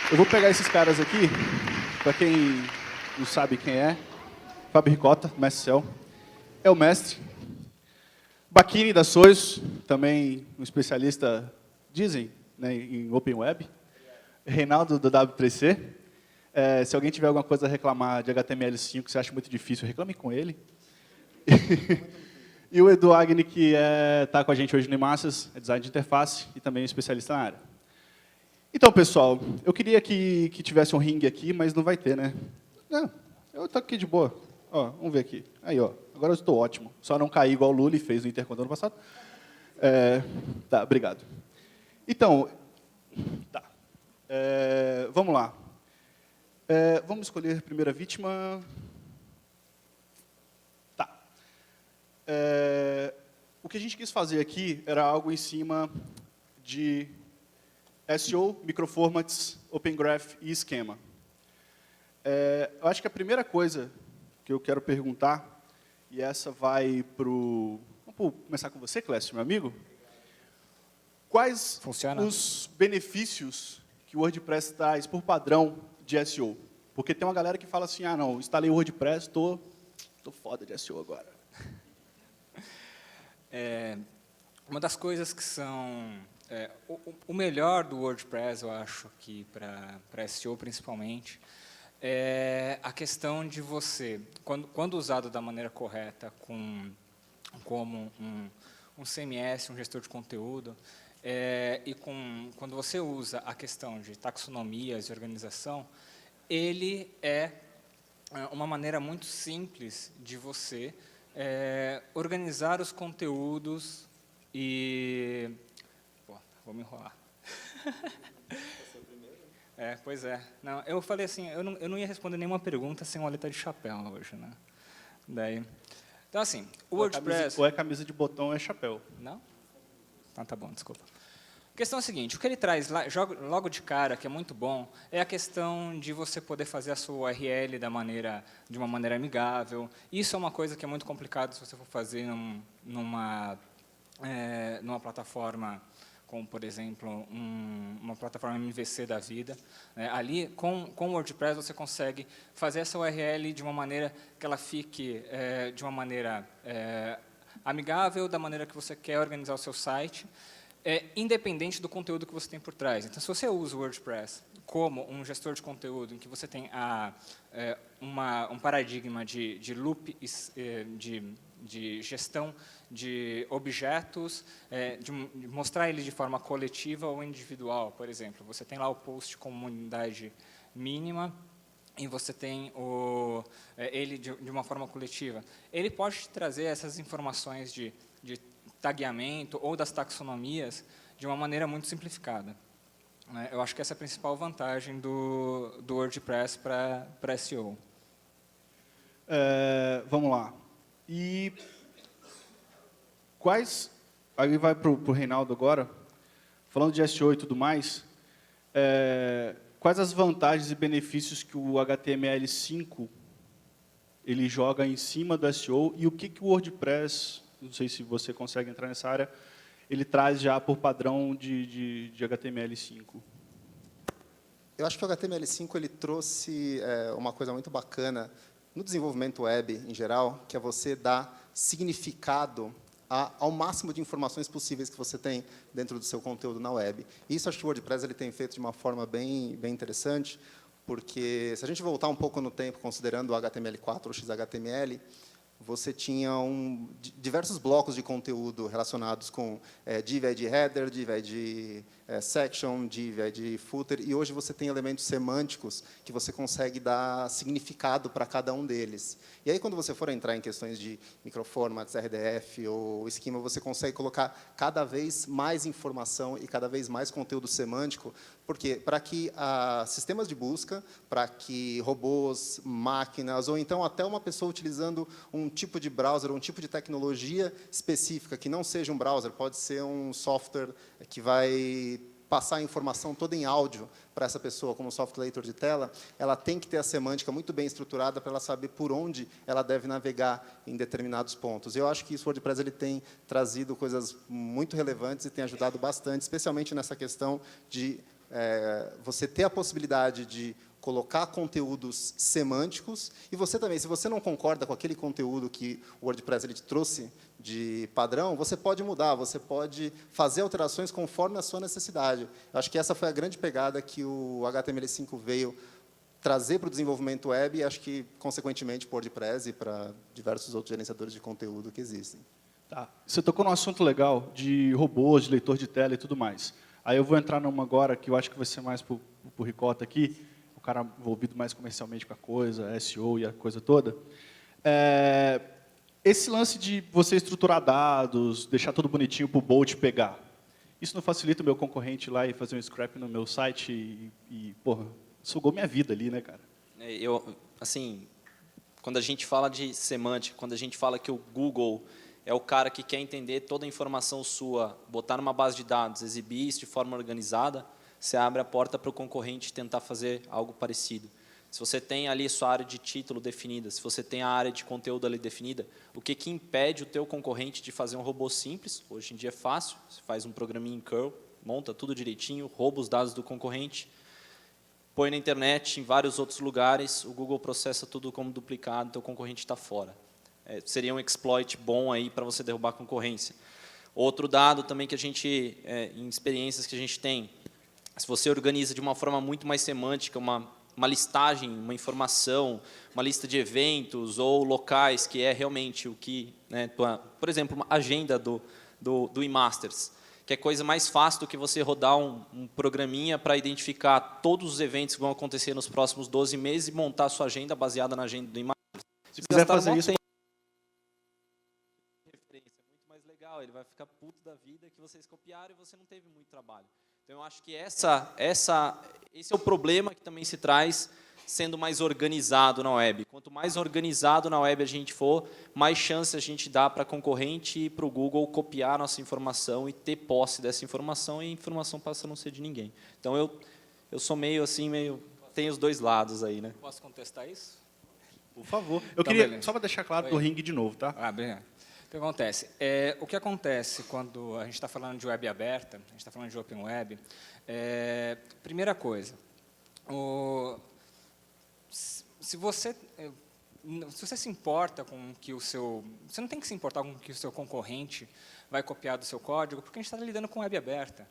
Eu vou pegar esses caras aqui, para quem não sabe quem é. Fábio Ricota, mestre Cell. É o mestre. Bacchini da Sois, também um especialista, dizem, né, em Open Web. Reinaldo do W3C. Se alguém tiver alguma coisa a reclamar de HTML5 que você acha muito difícil, reclame com ele. E o Edu Agni, que está com a gente hoje no Imassas, é design de interface e também especialista na área. Então, pessoal, eu queria que tivesse um ringue aqui, mas não vai ter, né? Não, eu estou aqui de boa. Ó, vamos ver aqui. Aí, ó, agora eu estou ótimo. Só não caí igual o Lully fez no Interconto ano passado. Tá, obrigado. Então, tá. Vamos lá. Vamos escolher a primeira vítima. Tá. O que a gente quis fazer aqui era algo em cima de SEO, microformats, Open Graph e esquema. Eu acho que a primeira coisa que eu quero perguntar, e essa vai para o... Vamos começar com você, Clécio, meu amigo. Quais os benefícios que o WordPress traz por padrão de SEO? Porque tem uma galera que fala assim, ah, não, instalei o WordPress, tô foda de SEO agora. Uma das coisas que são... o melhor do WordPress, eu acho, que para SEO principalmente, é a questão de você, quando usado da maneira correta, como um CMS, um gestor de conteúdo, quando você usa a questão de taxonomias e organização, ele é uma maneira muito simples de você organizar os conteúdos e... Pô, vou me enrolar. Pois é. Não, eu falei assim, eu não ia responder nenhuma pergunta sem uma letra de chapéu hoje, né? Então, assim, o WordPress... Ou é camisa de botão ou é chapéu. Não? Então, tá bom, desculpa. A questão é a seguinte, o que ele traz logo de cara, que é muito bom, é a questão de você poder fazer a sua URL de uma maneira amigável. Isso é uma coisa que é muito complicado se você for fazer numa plataforma como, por exemplo, uma plataforma MVC da vida. Ali, com o WordPress, você consegue fazer essa URL de uma maneira que ela fique de uma maneira amigável, da maneira que você quer organizar o seu site, independente do conteúdo que você tem por trás. Então, se você usa o WordPress como um gestor de conteúdo, em que você tem um paradigma de loop, de gestão de objetos, de mostrar ele de forma coletiva ou individual, por exemplo. Você tem lá o post como unidade mínima e você tem ele de uma forma coletiva. Ele pode te trazer essas informações de tagueamento ou das taxonomias de uma maneira muito simplificada. Eu acho que essa é a principal vantagem do WordPress para SEO. Vamos lá. E quais... Aí vai para o Reinaldo agora. Falando de SEO e tudo mais, quais as vantagens e benefícios que o HTML5 ele joga em cima do SEO e o que o WordPress, não sei se você consegue entrar nessa área, ele traz já por padrão de HTML5? Eu acho que o HTML5 ele trouxe uma coisa muito bacana no desenvolvimento web, em geral, que é você dar significado ao máximo de informações possíveis que você tem dentro do seu conteúdo na web. E isso acho que o WordPress ele tem feito de uma forma bem interessante, porque se a gente voltar um pouco no tempo, considerando o HTML4 ou XHTML, você tinha diversos blocos de conteúdo relacionados com div de header, div de section, div de footer, e hoje você tem elementos semânticos que você consegue dar significado para cada um deles. E aí, quando você for entrar em questões de microformats, RDF ou esquema, você consegue colocar cada vez mais informação e cada vez mais conteúdo semântico, porque para que sistemas de busca, para que robôs, máquinas, ou então até uma pessoa utilizando um tipo de browser, um tipo de tecnologia específica, que não seja um browser, pode ser um software que vai passar a informação toda em áudio para essa pessoa, como software leitor de tela, ela tem que ter a semântica muito bem estruturada para ela saber por onde ela deve navegar em determinados pontos. Eu acho que isso, o WordPress ele tem trazido coisas muito relevantes e tem ajudado bastante, especialmente nessa questão de você ter a possibilidade de colocar conteúdos semânticos, e você também, se você não concorda com aquele conteúdo que o WordPress ele te trouxe de padrão, você pode mudar, você pode fazer alterações conforme a sua necessidade. Eu acho que essa foi a grande pegada que o HTML5 veio trazer para o desenvolvimento web e, acho que, consequentemente, para o WordPress e para diversos outros gerenciadores de conteúdo que existem. Tá. Você tocou num assunto legal de robôs, de leitor de tela e tudo mais. Aí eu vou entrar numa agora que eu acho que vai ser mais para o Ricota aqui, o cara envolvido mais comercialmente com a coisa, SEO e a coisa toda. Esse lance de você estruturar dados, deixar tudo bonitinho para o Bolt pegar, isso não facilita o meu concorrente ir lá e fazer um scrap no meu site porra, sugou minha vida ali, né, cara? Assim, quando a gente fala de semântica, quando a gente fala que o Google é o cara que quer entender toda a informação sua, botar numa base de dados, exibir isso de forma organizada, você abre a porta para o concorrente tentar fazer algo parecido. Se você tem ali sua área de título definida, se você tem a área de conteúdo ali definida, o que impede o teu concorrente de fazer um robô simples? Hoje em dia é fácil, você faz um programinha em curl, monta tudo direitinho, rouba os dados do concorrente, põe na internet, em vários outros lugares, o Google processa tudo como duplicado, teu concorrente está fora. Seria um exploit bom aí para você derrubar a concorrência. Outro dado também que a gente, em experiências que a gente tem, se você organiza de uma forma muito mais semântica, uma listagem, uma informação, uma lista de eventos ou locais, que é realmente o que, né, por exemplo, uma agenda do eMasters, que é coisa mais fácil do que você rodar um programinha para identificar todos os eventos que vão acontecer nos próximos 12 meses e montar a sua agenda baseada na agenda do eMasters. Se quiser fazer isso, ele vai ficar puto da vida que vocês copiaram e você não teve muito trabalho. Então, eu acho que esse é o problema que também se traz sendo mais organizado na web. Quanto mais organizado na web a gente for, mais chance a gente dá para concorrente e para o Google copiar a nossa informação e ter posse dessa informação, e a informação passa a não ser de ninguém. Então, eu sou meio assim, tem os dois lados aí, né? Posso contestar isso? por favor. Eu Então, queria, beleza. só para deixar claro, do ringue de novo, tá? Obrigado. O que acontece quando a gente está falando de web aberta, a gente está falando de open web, primeira coisa, se você se importa com que o seu... Você não tem que se importar com que o seu concorrente vai copiar do seu código, porque a gente está lidando com web aberta,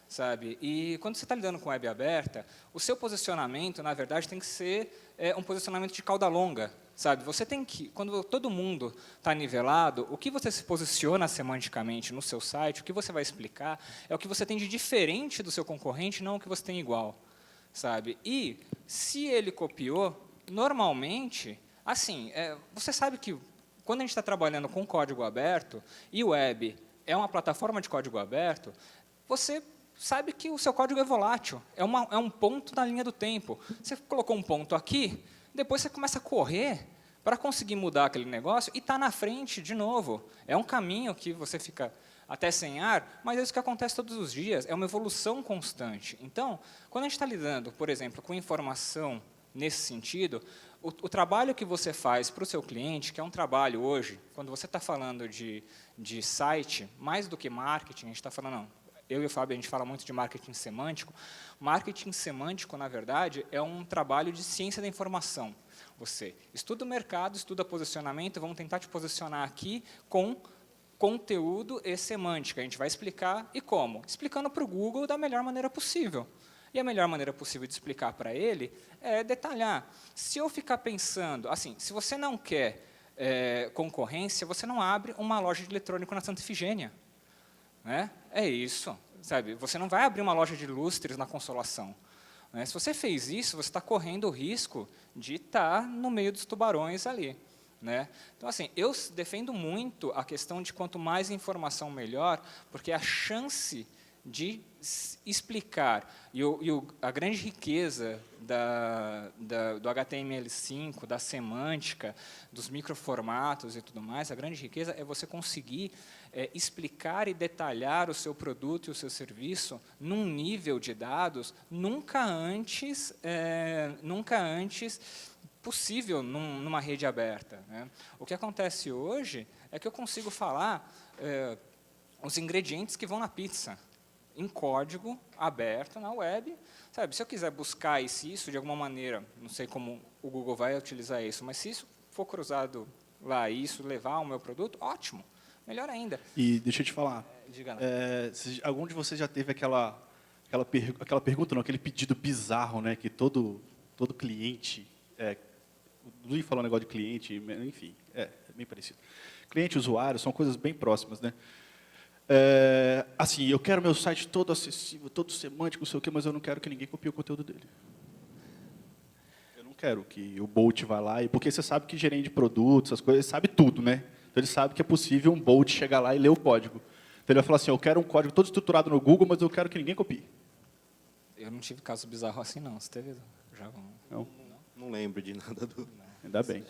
sabe? E quando você está lidando com web aberta, o seu posicionamento, na verdade, tem que ser um posicionamento de cauda longa, sabe? Você tem que, quando todo mundo está nivelado, o que você se posiciona semanticamente no seu site, o que você vai explicar, é o que você tem de diferente do seu concorrente, não o que você tem igual, sabe? E se ele copiou, normalmente, assim, você sabe que quando a gente está trabalhando com código aberto e o web é uma plataforma de código aberto, você sabe que o seu código é volátil, é um ponto na linha do tempo. Você colocou um ponto aqui, depois você começa a correr para conseguir mudar aquele negócio e está na frente de novo. É um caminho que você fica até sem ar, mas é isso que acontece todos os dias, é uma evolução constante. Então, quando a gente está lidando, por exemplo, com informação nesse sentido, o trabalho que você faz para o seu cliente, que é um trabalho hoje, quando você está falando de site, mais do que marketing, a gente está falando, não, eu e o Fábio, a gente fala muito de marketing semântico. Marketing semântico, na verdade, é um trabalho de ciência da informação. Você estuda o mercado, estuda posicionamento, vamos tentar te posicionar aqui com conteúdo e semântica. A gente vai explicar e como? Explicando para o Google da melhor maneira possível. E a melhor maneira possível de explicar para ele é detalhar. Se eu ficar pensando, assim, se você não quer concorrência, você não abre uma loja de eletrônico na Santa Efigênia. Né? É isso, sabe? Você não vai abrir uma loja de lustres na Consolação. Né? Se você fez isso, você está correndo o risco de estar no meio dos tubarões ali. Né? Então, assim, eu defendo muito a questão de quanto mais informação, melhor, porque a chance de explicar, a grande riqueza do HTML5, da semântica, dos microformatos e tudo mais, a grande riqueza é você conseguir explicar e detalhar o seu produto e o seu serviço num nível de dados nunca antes possível numa rede aberta. Né? O que acontece hoje é que eu consigo falar os ingredientes que vão na pizza. em código, aberto na web. Sabe, se eu quiser buscar isso de alguma maneira, não sei como o Google vai utilizar isso, mas se isso for cruzado lá e isso levar ao meu produto, ótimo, melhor ainda. E deixa eu te falar, Diga lá. algum de vocês já teve aquela pergunta, não, aquele pedido bizarro, né, que todo cliente, o Luiz falou um negócio de cliente, enfim, é bem parecido. Cliente e usuário são coisas bem próximas, né? Assim, eu quero meu site todo acessível, todo semântico, não sei o quê, mas eu não quero que ninguém copie o conteúdo dele. Eu não quero que o Bolt vá lá, porque você sabe que gerente de produtos, essas coisas, sabe tudo, né? Então ele sabe que é possível um Bolt chegar lá e ler o código. Então ele vai falar assim, eu quero um código todo estruturado no Google, mas eu quero que ninguém copie. Eu não tive caso bizarro assim, não. Você teve? Já Não? Não lembro de nada do... Ainda bem.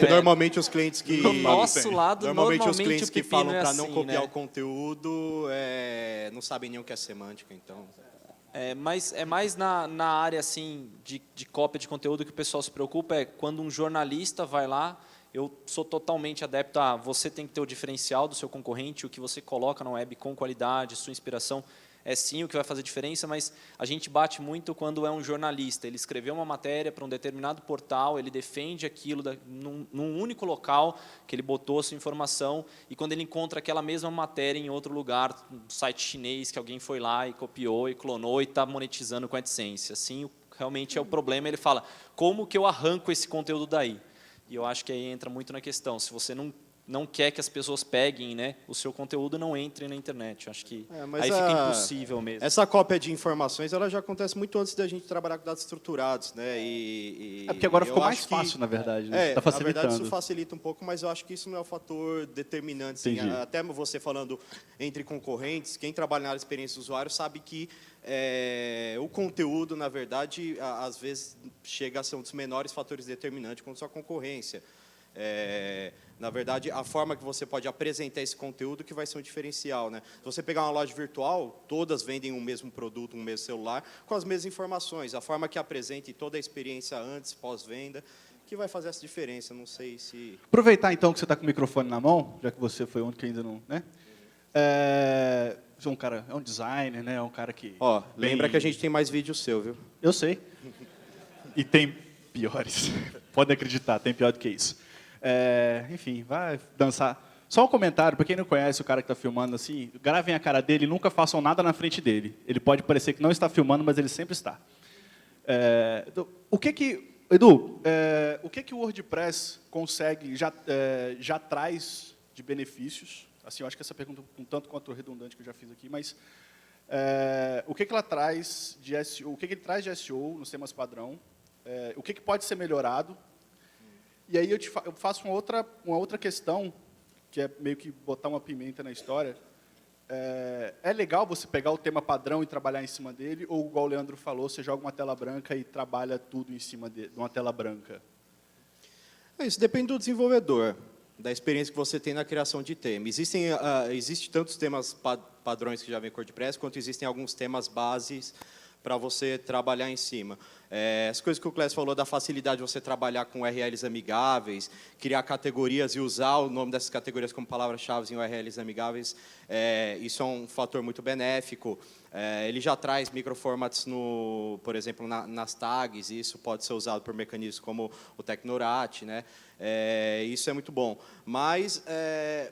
Normalmente os clientes que... Do nosso lado, Normalmente os clientes o que pepino falam é para não assim, copiar né? o conteúdo não sabem nem o que é semântica, então... Mas é mais na área assim, de cópia de conteúdo que o pessoal se preocupa, é quando um jornalista vai lá, eu sou totalmente adepto a você tem que ter o diferencial do seu concorrente, o que você coloca na web com qualidade, sua inspiração, é sim o que vai fazer diferença, mas a gente bate muito quando é um jornalista. Ele escreveu uma matéria para um determinado portal, ele defende aquilo num único local que ele botou a sua informação, e quando ele encontra aquela mesma matéria em outro lugar, um site chinês que alguém foi lá e copiou e clonou e está monetizando com a AdSense. Assim, realmente é o problema. Ele fala, como que eu arranco esse conteúdo daí? E eu acho que aí entra muito na questão. Se você não quer que as pessoas peguem, né, o seu conteúdo, não entre na internet. Eu acho que mas aí fica impossível mesmo. Essa cópia de informações ela já acontece muito antes da gente trabalhar com dados estruturados, né? Porque agora ficou eu mais acho que- fácil, na verdade. Né? Tá na verdade facilitando. isso facilita um pouco, mas eu acho que isso não é o fator determinante. Assim. Entendi. Até você falando entre concorrentes, quem trabalha na área de experiência do usuário sabe que o conteúdo, na verdade, às vezes chega a ser um dos menores fatores determinantes contra a sua concorrência. Na verdade, a forma que você pode apresentar esse conteúdo que vai ser um diferencial. Né? Se você pegar uma loja virtual, todas vendem um mesmo produto, um mesmo celular, com as mesmas informações. A forma que apresente toda a experiência antes, pós-venda, que vai fazer essa diferença. Não sei se... Aproveitar, então, que você está com o microfone na mão, já que você foi o único que ainda não... Né? Você é um cara, é um designer, né? É um cara que... Lembra que a gente tem mais vídeo seu, viu? Eu sei. E tem piores. Podem acreditar, tem pior do que isso. Enfim, vai dançar. Só um comentário, para quem não conhece o cara que está filmando, assim, gravem a cara dele e nunca façam nada na frente dele. Ele pode parecer que não está filmando, mas ele sempre está. Edu, o que o WordPress consegue, já traz de benefícios? Assim, eu acho que essa pergunta um tanto quanto redundante que eu já fiz aqui, mas o que ela traz de SEO? O que ele traz de SEO nos temas padrão? O que pode ser melhorado? E aí eu faço uma outra questão, que é meio que botar uma pimenta na história. É legal você pegar o tema padrão e trabalhar em cima dele, ou, igual o Leandro falou, você joga uma tela branca e trabalha tudo em cima de uma tela branca? Isso depende do desenvolvedor, da experiência que você tem na criação de tema. Existem tantos temas padrões que já vem com o WordPress, quanto existem alguns temas bases para você trabalhar em cima. As coisas que o Clécio falou da facilidade de você trabalhar com URLs amigáveis, criar categorias e usar o nome dessas categorias como palavras-chave em URLs amigáveis, isso é um fator muito benéfico. Ele já traz microformats, por exemplo, nas tags, e isso pode ser usado por mecanismos como o Technorat, né? Isso é muito bom. Mas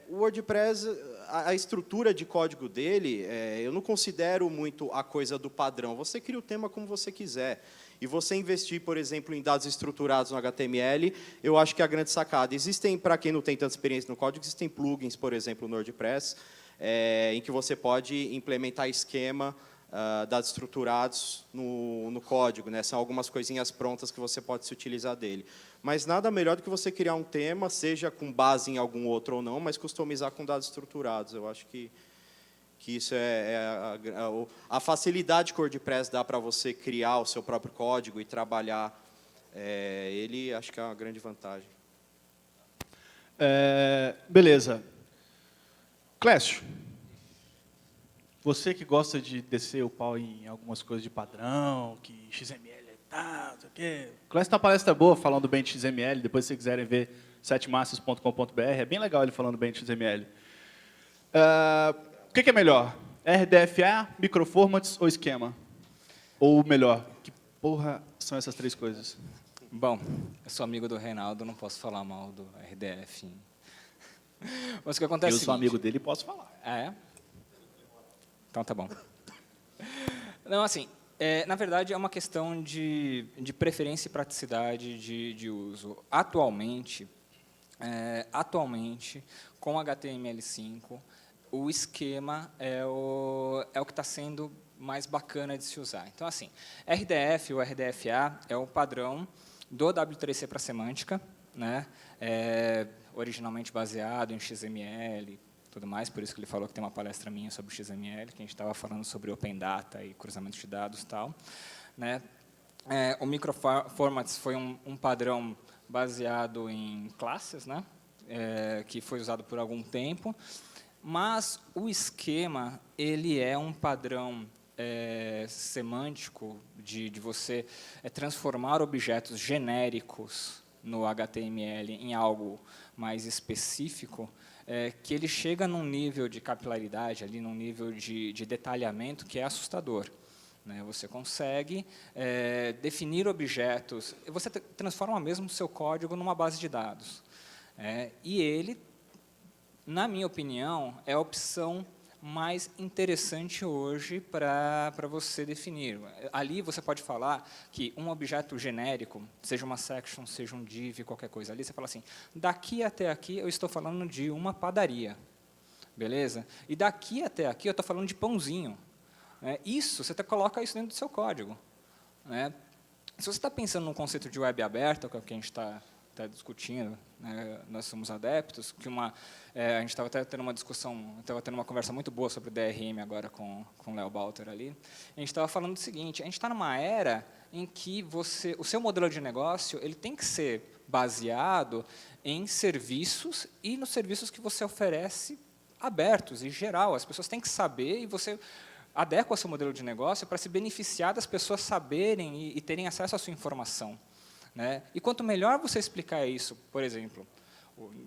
o WordPress, a estrutura de código dele, eu não considero muito a coisa do padrão. Você cria o tema como você quiser. E você investir, por exemplo, em dados estruturados no HTML, eu acho que é a grande sacada. Existem, para quem não tem tanta experiência no código, existem plugins, por exemplo, no WordPress, em que você pode implementar esquema, dados estruturados no código. Né? São algumas coisinhas prontas que você pode se utilizar dele. Mas nada melhor do que você criar um tema, seja com base em algum outro ou não, mas customizar com dados estruturados. Eu acho que isso a facilidade que o WordPress dá para você criar o seu próprio código e trabalhar ele, acho que é uma grande vantagem. Beleza. Clécio, você que gosta de descer o pau em algumas coisas de padrão, que XML e tal, não sei o quê. Clécio tem uma palestra boa falando bem de XML, depois se vocês quiserem ver, setemassas.com.br, é bem legal ele falando bem de XML. O que é melhor? RDFA, microformats ou esquema? Ou melhor, que porra são essas três coisas? Bom, eu sou amigo do Reinaldo, não posso falar mal do RDF. Mas o que acontece é o Eu sou seguinte. amigo dele e posso falar. Ah, é? Então tá bom. Não, assim, na verdade é uma questão de preferência e praticidade de uso. Atualmente, com HTML5, o esquema é o que está sendo mais bacana de se usar. Então, assim, RDF ou RDFA é o padrão do W3C para semântica, né? Originalmente baseado em XML, tudo mais, por isso que ele falou que tem uma palestra minha sobre XML, que a gente estava falando sobre Open Data e cruzamento de dados e tal, né? O Microformats foi um padrão baseado em classes, né? Que foi usado por algum tempo, mas o esquema ele é um padrão semântico de você transformar objetos genéricos no HTML em algo mais específico, que ele chega num nível de capilaridade, ali, num nível de detalhamento que é assustador. Né? Você consegue definir objetos, você transforma mesmo o seu código numa base de dados. E ele, na minha opinião, é a opção mais interessante hoje para você definir. Ali você pode falar que um objeto genérico, seja uma section, seja um div, qualquer coisa, ali você fala assim, daqui até aqui eu estou falando de uma padaria, beleza? E daqui até aqui eu estou falando de pãozinho. Isso, você coloca isso dentro do seu código. Né? Se você está pensando num conceito de web aberta, que é o que a gente está discutindo, né, nós somos adeptos, que a gente estava até tendo uma discussão, estava tendo uma conversa muito boa sobre DRM agora com o Léo Balter ali, a gente estava falando do seguinte, a gente está numa era em que o seu modelo de negócio ele tem que ser baseado em serviços e nos serviços que você oferece abertos, em geral, as pessoas têm que saber e você adequa o seu modelo de negócio para se beneficiar das pessoas saberem e terem acesso à sua informação. Né? E quanto melhor você explicar isso, por exemplo,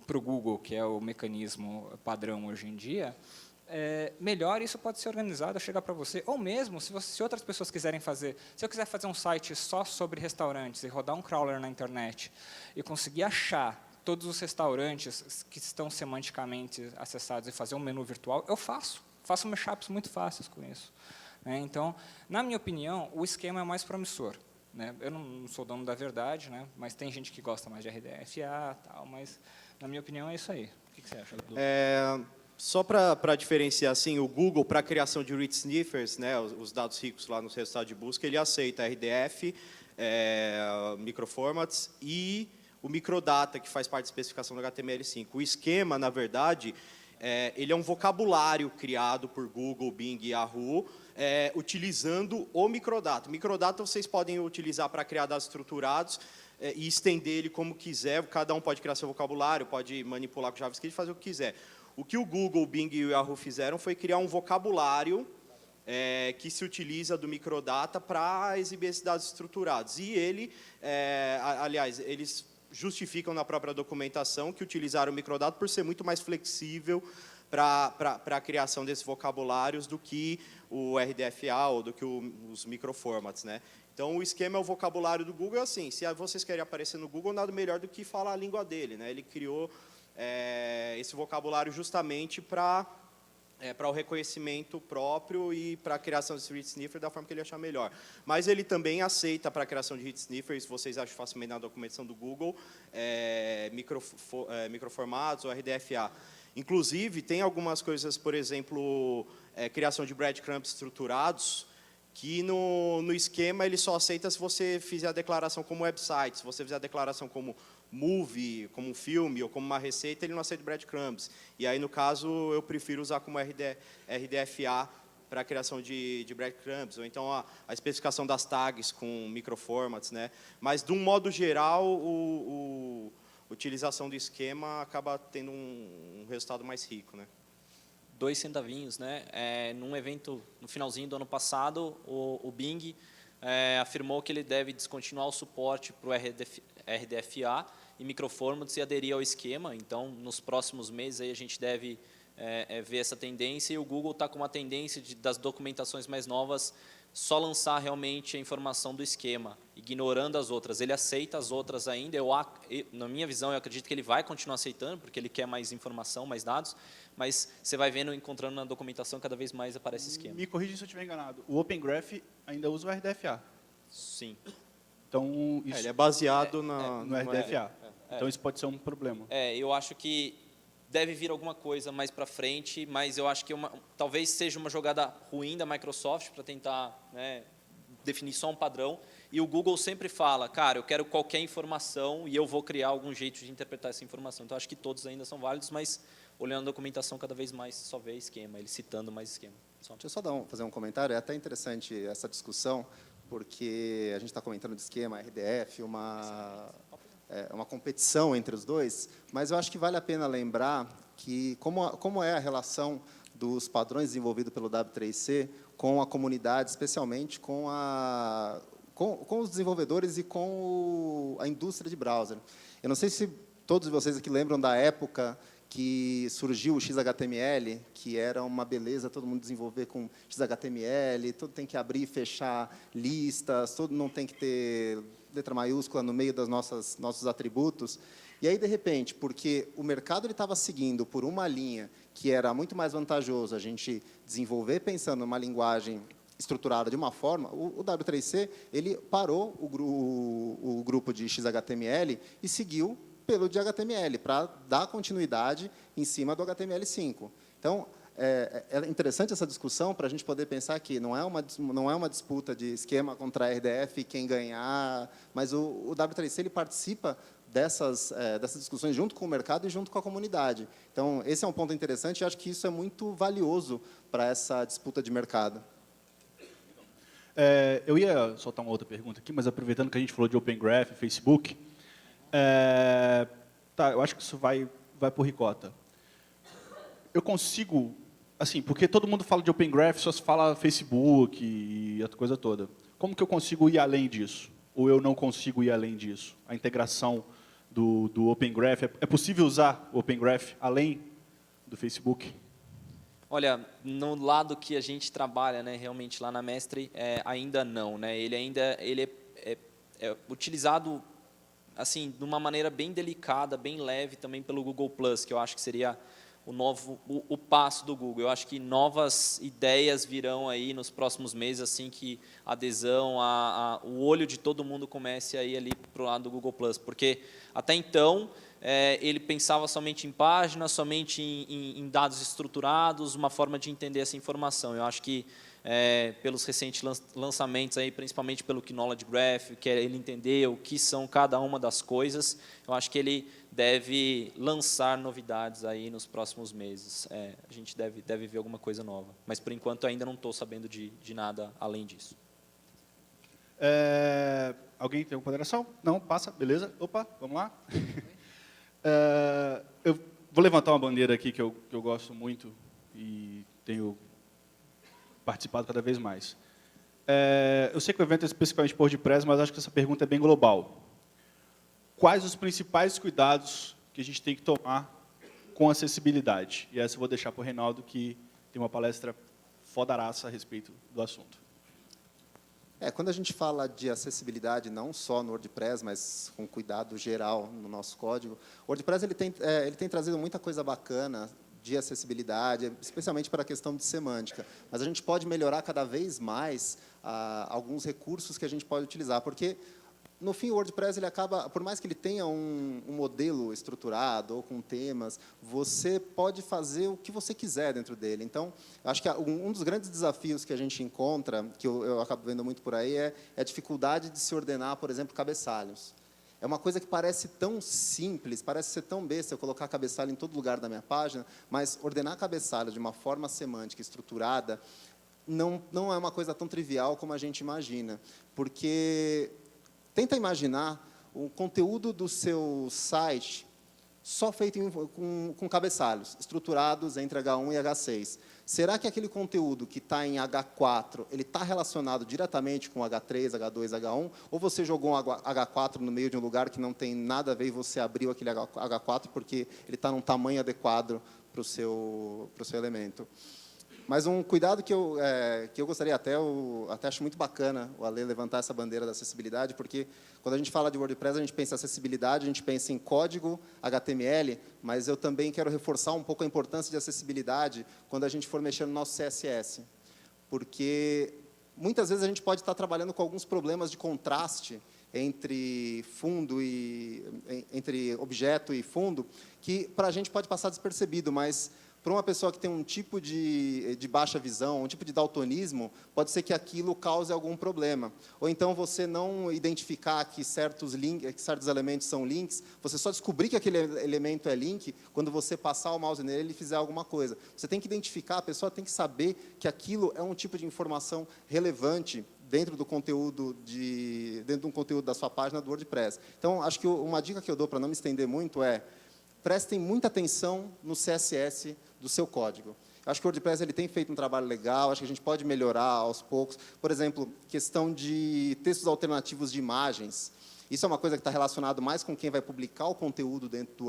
para o Google, que é o mecanismo padrão hoje em dia, melhor isso pode ser organizado, chegar para você. Ou mesmo, se outras pessoas quiserem fazer, se eu quiser fazer um site só sobre restaurantes e rodar um crawler na internet e conseguir achar todos os restaurantes que estão semanticamente acessados e fazer um menu virtual, eu faço mashups muito fáceis com isso. Então, na minha opinião, o esquema é mais promissor. Né? Eu não sou dono da verdade, né? Mas tem gente que gosta mais de RDFA, tal, mas, na minha opinião, é isso aí. O que você acha, Dudu? Só para diferenciar, assim, o Google, para a criação de rich sniffers, né, os dados ricos lá nos resultados de busca, ele aceita RDF, microformats e o microdata, que faz parte da especificação do HTML5. O esquema, na verdade, ele é um vocabulário criado por Google, Bing e Yahoo, utilizando o microdata. O microdata vocês podem utilizar para criar dados estruturados e estender ele como quiser. Cada um pode criar seu vocabulário, pode manipular com JavaScript, fazer o que quiser. O que o Google, o Bing e o Yahoo fizeram foi criar um vocabulário que se utiliza do microdata para exibir esses dados estruturados. E ele, aliás, eles justificam na própria documentação que utilizaram o microdata por ser muito mais flexível para a criação desses vocabulários do que o RDFA ou do que os microformats, né? Então, o esquema é o vocabulário do Google, assim, se vocês querem aparecer no Google, nada melhor do que falar a língua dele, né? Ele criou esse vocabulário justamente para o reconhecimento próprio e para a criação desse hit sniffer da forma que ele achar melhor. Mas ele também aceita para a criação de hit sniffers, vocês acham facilmente na documentação do Google, microformatos ou RDFA. Inclusive, tem algumas coisas, por exemplo, criação de breadcrumbs estruturados, que no esquema ele só aceita se você fizer a declaração como website, se você fizer a declaração como movie, como um filme ou como uma receita, ele não aceita breadcrumbs. E aí, no caso, eu prefiro usar como RDFA para a criação de breadcrumbs, ou então a especificação das tags com microformats, né? Mas, de um modo geral, a utilização do esquema acaba tendo um resultado mais rico, né? 2 centavinhos, né? Num evento no finalzinho do ano passado, o Bing afirmou que ele deve descontinuar o suporte para o RDFA e microformats e aderir ao esquema. Então, nos próximos meses aí a gente deve ver essa tendência, e o Google está com uma tendência das documentações mais novas só lançar realmente a informação do esquema, ignorando as outras. Ele aceita as outras ainda, na minha visão, eu acredito que ele vai continuar aceitando, porque ele quer mais informação, mais dados, mas você vai vendo, encontrando na documentação, cada vez mais aparece esquema. Me corrija se eu estiver enganado. O Open Graph ainda usa o RDFA. Sim. Então, isso Ele é baseado no RDFA. Então, isso pode ser um problema. Eu acho que deve vir alguma coisa mais para frente, mas eu acho que talvez seja uma jogada ruim da Microsoft para tentar, né, definir só um padrão. E o Google sempre fala, cara, eu quero qualquer informação e eu vou criar algum jeito de interpretar essa informação. Então, acho que todos ainda são válidos, mas olhando a documentação, cada vez mais só vê esquema, ele citando mais esquema. Deixa eu só fazer um comentário. É até interessante essa discussão, porque a gente está comentando de esquema, RDF, uma competição entre os dois, mas eu acho que vale a pena lembrar que como é a relação dos padrões desenvolvidos pelo W3C com a comunidade, especialmente com os desenvolvedores e com a indústria de browser. Eu não sei se todos vocês aqui lembram da época que surgiu o XHTML, que era uma beleza todo mundo desenvolver com XHTML, tudo tem que abrir e fechar listas, tudo não tem que ter letra maiúscula no meio dos nossos atributos. E aí, de repente, porque o mercado estava seguindo por uma linha que era muito mais vantajoso a gente desenvolver pensando numa linguagem estruturada de uma forma, o W3C ele parou o grupo de XHTML e seguiu pelo de HTML, para dar continuidade em cima do HTML5. Então, é interessante essa discussão para a gente poder pensar que não é uma disputa de esquema contra a RDF, quem ganhar, mas o W3C ele participa dessas discussões junto com o mercado e junto com a comunidade. Então, esse é um ponto interessante e acho que isso é muito valioso para essa disputa de mercado. Eu ia soltar uma outra pergunta aqui, mas aproveitando que a gente falou de Open Graph, Facebook, eu acho que isso vai para o Ricota. Eu consigo, assim, porque todo mundo fala de Open Graph, só se fala Facebook e a coisa toda. Como que eu consigo ir além disso? Ou eu não consigo ir além disso? A integração do Open Graph, é possível usar o Open Graph além do Facebook? Olha, no lado que a gente trabalha, né, realmente lá na Mestre, ainda não, né? Ele é utilizado assim, de uma maneira bem delicada, bem leve também pelo Google+, que eu acho que seria o passo do Google. Eu acho que novas ideias virão aí nos próximos meses, assim que a adesão, o olho de todo mundo comece a ir ali para o lado do Google+, porque até então ele pensava somente em páginas, somente em dados estruturados, uma forma de entender essa informação. Eu acho que pelos recentes lançamentos, aí, principalmente pelo Knowledge Graph, que é ele entender o que são cada uma das coisas, eu acho que ele deve lançar novidades aí nos próximos meses. A gente deve ver alguma coisa nova, mas por enquanto ainda não estou sabendo de nada além disso. Alguém tem alguma ponderação? Não, passa, beleza. Opa, vamos lá. Eu vou levantar uma bandeira aqui que eu gosto muito e tenho participado cada vez mais. Eu sei que o evento é especificamente por WordPress, mas acho que essa pergunta é bem global. Quais os principais cuidados que a gente tem que tomar com acessibilidade? E essa eu vou deixar para o Reinaldo, que tem uma palestra fodaraça a respeito do assunto. Quando a gente fala de acessibilidade, não só no WordPress, mas com cuidado geral no nosso código, o WordPress ele tem trazido muita coisa bacana de acessibilidade, especialmente para a questão de semântica. Mas a gente pode melhorar cada vez mais alguns recursos que a gente pode utilizar, porque, no fim, o WordPress ele acaba, por mais que ele tenha um modelo estruturado ou com temas, você pode fazer o que você quiser dentro dele. Então, acho que um dos grandes desafios que a gente encontra, que eu acabo vendo muito por aí, é a dificuldade de se ordenar, por exemplo, cabeçalhos. É uma coisa que parece tão simples, parece ser tão besta eu colocar cabeçalho em todo lugar da minha página, mas ordenar cabeçalho de uma forma semântica estruturada não é uma coisa tão trivial como a gente imagina. Porque tenta imaginar o conteúdo do seu site só feito com cabeçalhos, estruturados entre H1 e H6. Será que aquele conteúdo que está em H4, ele está relacionado diretamente com H3, H2, H1? Ou você jogou um H4 no meio de um lugar que não tem nada a ver e você abriu aquele H4 porque ele está num tamanho adequado para o seu elemento. Mas um cuidado que eu gostaria eu até acho muito bacana o Ale levantar essa bandeira da acessibilidade, porque quando a gente fala de WordPress, a gente pensa em acessibilidade, a gente pensa em código HTML, mas eu também quero reforçar um pouco a importância de acessibilidade quando a gente for mexer no nosso CSS. Porque muitas vezes a gente pode estar trabalhando com alguns problemas de contraste entre entre objeto e fundo, que para a gente pode passar despercebido, mas para uma pessoa que tem um tipo de baixa visão, um tipo de daltonismo, pode ser que aquilo cause algum problema. Ou então você não identificar que certos elementos são links, você só descobrir que aquele elemento é link quando você passar o mouse nele e fizer alguma coisa. Você tem que identificar, a pessoa tem que saber que aquilo é um tipo de informação relevante dentro do conteúdo da sua página do WordPress. Então, acho que uma dica que eu dou para não me estender muito é: prestem muita atenção no CSS do seu código. Acho que o WordPress ele tem feito um trabalho legal, acho que a gente pode melhorar aos poucos. Por exemplo, questão de textos alternativos de imagens. Isso é uma coisa que está relacionado mais com quem vai publicar o conteúdo dentro do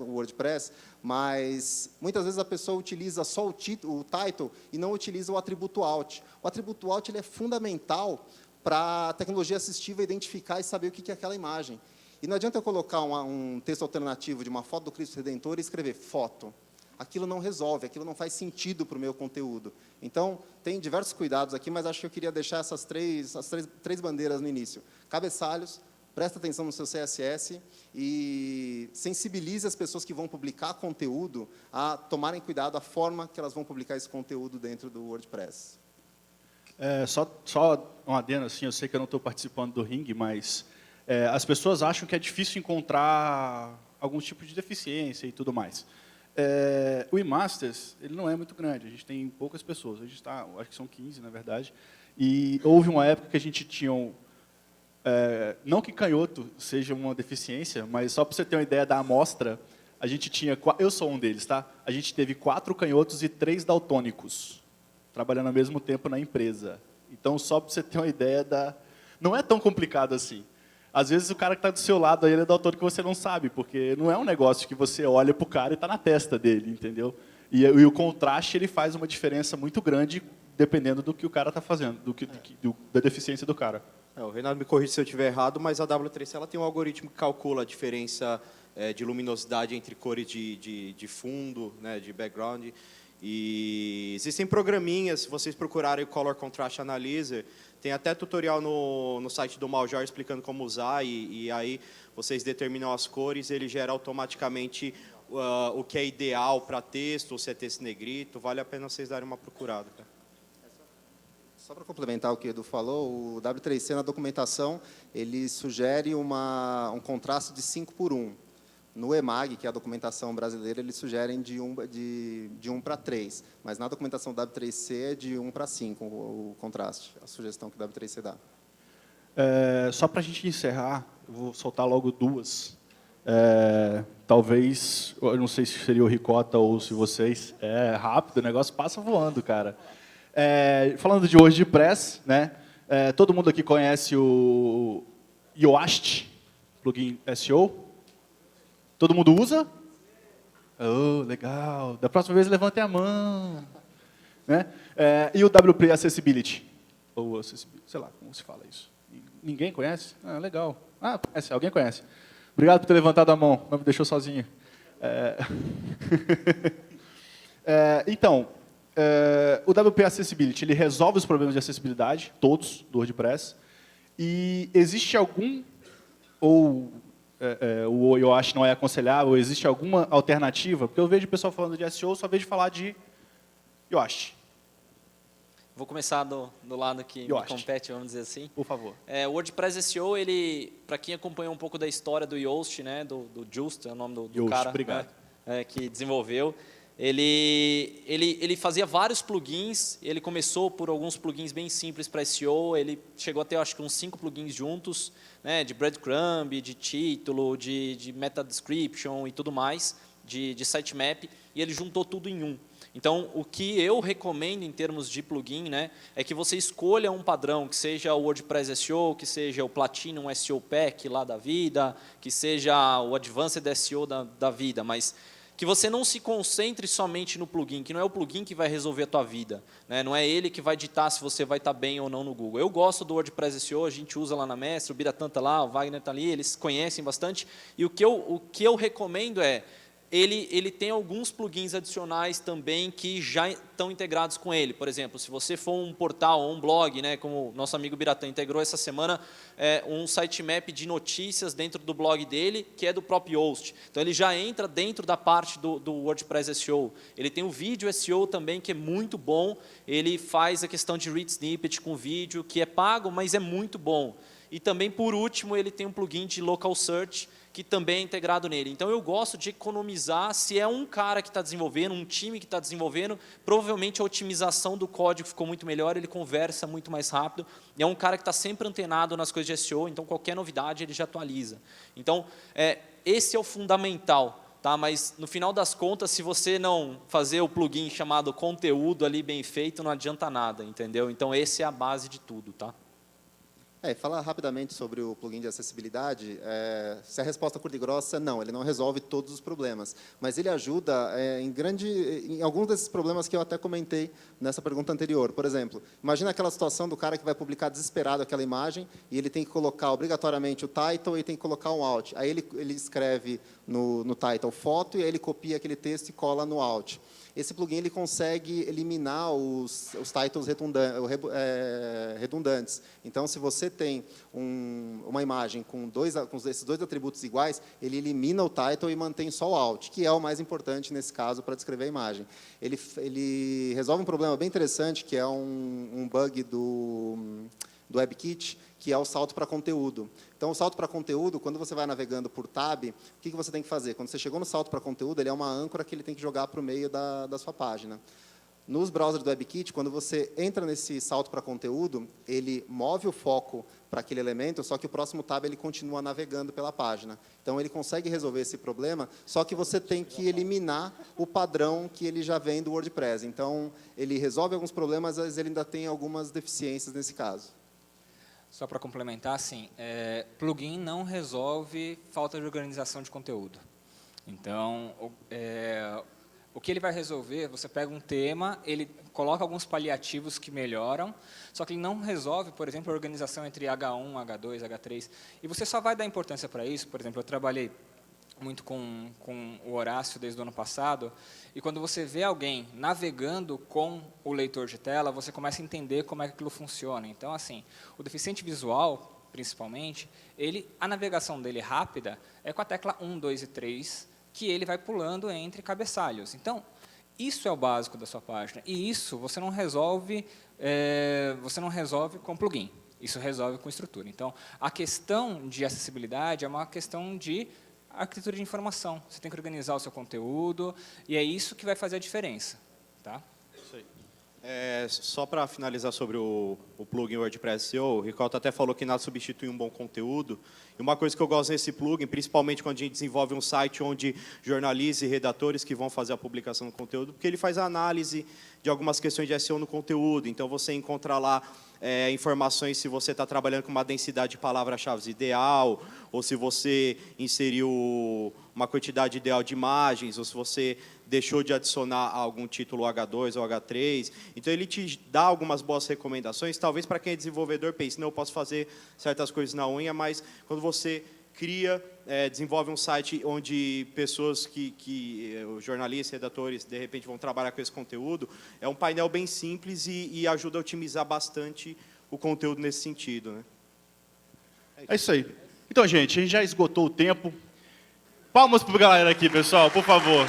WordPress, mas muitas vezes a pessoa utiliza só o title e não utiliza o atributo alt. O atributo alt ele é fundamental para a tecnologia assistiva identificar e saber o que é aquela imagem. E não adianta eu colocar um texto alternativo de uma foto do Cristo Redentor e escrever foto. Aquilo não resolve, aquilo não faz sentido para o meu conteúdo. Então, tem diversos cuidados aqui, mas acho que eu queria deixar essas três bandeiras no início. Cabeçalhos, presta atenção no seu CSS e sensibilize as pessoas que vão publicar conteúdo a tomarem cuidado da forma que elas vão publicar esse conteúdo dentro do WordPress. Só um adendo, assim, eu sei que eu não estou participando do ringue, mas as pessoas acham que é difícil encontrar algum tipo de deficiência e tudo mais. O eMasters, ele não é muito grande, a gente tem poucas pessoas, a gente está, acho que são 15, na verdade, e houve uma época que a gente tinha, não que canhoto seja uma deficiência, mas só para você ter uma ideia da amostra, a gente tinha, eu sou um deles, tá? A gente teve 4 canhotos e 3 daltônicos, trabalhando ao mesmo tempo na empresa. Então, só para você ter uma ideia não é tão complicado assim. Às vezes o cara que está do seu lado aí, ele é daltônico que você não sabe, porque não é um negócio que você olha para o cara e está na testa dele, entendeu? E o contraste ele faz uma diferença muito grande dependendo do que o cara está fazendo, da deficiência do cara. O Renato me corrige se eu estiver errado, mas a W3C ela tem um algoritmo que calcula a diferença de luminosidade entre cores de fundo, né, de background. E existem programinhas, se vocês procurarem o Color Contrast Analyzer, tem até tutorial no site do Maljor explicando como usar, e aí vocês determinam as cores, ele gera automaticamente o que é ideal para texto, ou se é texto negrito, vale a pena vocês darem uma procurada. Só para complementar o que o Edu falou, o W3C na documentação, ele sugere um contraste de 5:1. No EMAG, que é a documentação brasileira, eles sugerem de 1 para 3, mas na documentação do W3C é de 1 para 5 o contraste, a sugestão que o W3C dá. Só para a gente encerrar, eu vou soltar logo 2. Talvez, eu não sei se seria o Ricota ou se vocês, rápido, o negócio passa voando, cara. Falando de WordPress, né? Todo mundo aqui conhece o Yoast, plugin SEO? Todo mundo usa? Oh, legal. Da próxima vez, levantem a mão. Né? E o WP Accessibility? Ou sei lá, como se fala isso? Ninguém conhece? Ah, legal. Ah, conhece, alguém conhece. Obrigado por ter levantado a mão, não me deixou sozinho. Então, o WP Accessibility, ele resolve os problemas de acessibilidade, todos, do WordPress. E existe algum, ou o Yoast não é aconselhável, existe alguma alternativa? Porque eu vejo o pessoal falando de SEO, só vejo falar de Yoast. Vou começar do lado que me compete, vamos dizer assim. Por favor. O WordPress SEO, para quem acompanhou um pouco da história do Yoast, né, do Just, é o nome do Yoast, cara, obrigado. Né, que desenvolveu, ele fazia vários plugins, ele começou por alguns plugins bem simples para SEO, ele chegou a ter, acho que, uns 5 plugins juntos, né, de breadcrumb, de título, de meta description e tudo mais, de sitemap, e ele juntou tudo em um. Então, o que eu recomendo em termos de plugin, né, é que você escolha um padrão, que seja o WordPress SEO, que seja o Platinum SEO Pack lá da vida, que seja o Advanced SEO da vida, mas que você não se concentre somente no plugin, que não é o plugin que vai resolver a tua vida, né? Não é ele que vai ditar se você vai estar bem ou não no Google. Eu gosto do WordPress SEO, a gente usa lá na Mestre, o Biratã está lá, o Wagner está ali, eles conhecem bastante, e o que eu recomendo é, ele tem alguns plugins adicionais também que já estão integrados com ele. Por exemplo, se você for um portal ou um blog, né, como o nosso amigo Biratã integrou essa semana, um sitemap de notícias dentro do blog dele, que é do próprio Yoast. Então, ele já entra dentro da parte do WordPress SEO. Ele tem o vídeo SEO também, que é muito bom. Ele faz a questão de read snippet com vídeo, que é pago, mas é muito bom. E também, por último, ele tem um plugin de local search, que também é integrado nele. Então, eu gosto de economizar, se é um cara que está desenvolvendo, um time que está desenvolvendo, provavelmente a otimização do código ficou muito melhor, ele conversa muito mais rápido, e é um cara que está sempre antenado nas coisas de SEO, então qualquer novidade ele já atualiza. Então, esse é o fundamental, tá? Mas, no final das contas, se você não fazer o plugin chamado conteúdo ali bem feito, não adianta nada, entendeu? Então, esse é a base de tudo, tá? Falar rapidamente sobre o plugin de acessibilidade, se a resposta curta e grossa, não, ele não resolve todos os problemas, mas ele ajuda em alguns desses problemas que eu até comentei nessa pergunta anterior. Por exemplo, imagina aquela situação do cara que vai publicar desesperado aquela imagem e ele tem que colocar obrigatoriamente o title e tem que colocar um alt. Aí ele escreve no title foto e aí ele copia aquele texto e cola no alt. Esse plugin ele consegue eliminar os titles redundantes. Então, se você tem uma imagem com esses dois atributos iguais, ele elimina o title e mantém só o alt, que é o mais importante nesse caso para descrever a imagem. Ele resolve um problema bem interessante, que é um bug do WebKit, que é o salto para conteúdo. Então, o salto para conteúdo, quando você vai navegando por tab, o que você tem que fazer? Quando você chegou no salto para conteúdo, ele é uma âncora que ele tem que jogar para o meio da sua página. Nos browsers do WebKit, quando você entra nesse salto para conteúdo, ele move o foco para aquele elemento, só que o próximo tab ele continua navegando pela página. Então, ele consegue resolver esse problema, só que você tem que eliminar o padrão que ele já vem do WordPress. Então, ele resolve alguns problemas, mas ele ainda tem algumas deficiências nesse caso. Só para complementar, assim, plugin não resolve falta de organização de conteúdo. Então, o que ele vai resolver, você pega um tema, ele coloca alguns paliativos que melhoram, só que ele não resolve, por exemplo, a organização entre H1, H2, H3. E você só vai dar importância para isso, por exemplo, eu trabalhei muito com o Horácio desde o ano passado, e quando você vê alguém navegando com o leitor de tela, você começa a entender como é que aquilo funciona. Então, assim, o deficiente visual, principalmente, a navegação dele rápida é com a tecla 1, 2 e 3, que ele vai pulando entre cabeçalhos. Então, isso é o básico da sua página, e isso você não resolve com plugin, isso resolve com estrutura. Então, a questão de acessibilidade é uma questão de arquitetura de informação. Você tem que organizar o seu conteúdo, e é isso que vai fazer a diferença. Tá? Isso aí. Só para finalizar sobre o plugin WordPress SEO, o Ricardo até falou que nada substitui um bom conteúdo. E uma coisa que eu gosto nesse plugin, principalmente quando a gente desenvolve um site onde jornalistas e redatores que vão fazer a publicação do conteúdo, porque ele faz a análise de algumas questões de SEO no conteúdo. Então, você encontra lá informações se você está trabalhando com uma densidade de palavras-chave ideal, ou se você inseriu uma quantidade ideal de imagens, ou se você deixou de adicionar algum título H2 ou H3. Então, ele te dá algumas boas recomendações. Talvez para quem é desenvolvedor pense, não, eu posso fazer certas coisas na unha, mas quando você cria, desenvolve um site onde pessoas os jornalistas, redatores, de repente vão trabalhar com esse conteúdo, é um painel bem simples e ajuda a otimizar bastante o conteúdo nesse sentido, né? É isso aí. Então, gente, a gente já esgotou o tempo. Palmas para a galera aqui, pessoal, por favor.